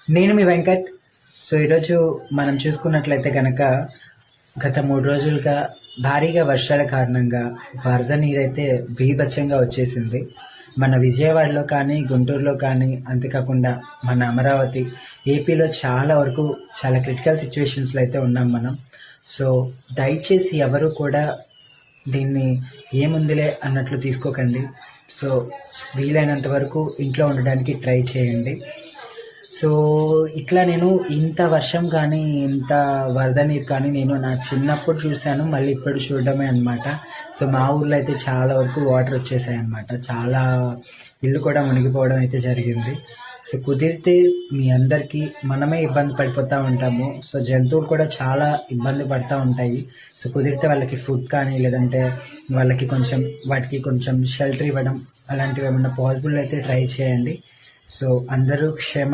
నేను మీ వెంకట్. సో ఈరోజు మనం చూసుకున్నట్లయితే కనుక గత 3 రోజులుగా భారీగా వర్షాల కారణంగా వరద నీరైతే బీభత్సంగా వచ్చేసింది. మన విజయవాడలో కానీ, గుంటూరులో కానీ, అంతేకాకుండా మన అమరావతి, ఏపీలో చాలా వరకు చాలా క్రిటికల్ సిచ్యువేషన్స్లో అయితే ఉన్నాం మనం. సో దయచేసి ఎవరు కూడా దీన్ని ఏముందిలే అన్నట్లు తీసుకోకండి. సో వీలైనంత వరకు ఇంట్లో ఉండడానికి ట్రై చేయండి. సో ఇట్లా నేను ఇంత వర్షం కానీ, ఇంత వరద నీరు కానీ నేను నా చిన్నప్పుడు చూశాను, మళ్ళీ ఇప్పుడు చూడడమే అనమాట. సో మా ఊర్లో అయితే చాలా వరకు వాటర్ వచ్చేసాయి అనమాట. చాలా ఇల్లు కూడా మునిగిపోవడం అయితే జరిగింది. సో కుదిరితే మీ అందరికీ మనమే ఇబ్బంది పడిపోతూ ఉంటాము. సో జంతువులు కూడా చాలా ఇబ్బంది పడుతూ ఉంటాయి. సో కుదిరితే వాళ్ళకి ఫుడ్ కానీ, లేదంటే వాళ్ళకి కొంచెం వాటికి కొంచెం షెల్టర్ ఇవ్వడం, అలాంటివి ఏమన్నా పాసిబుల్ అయితే ట్రై చేయండి. సో అందరూ క్షేమ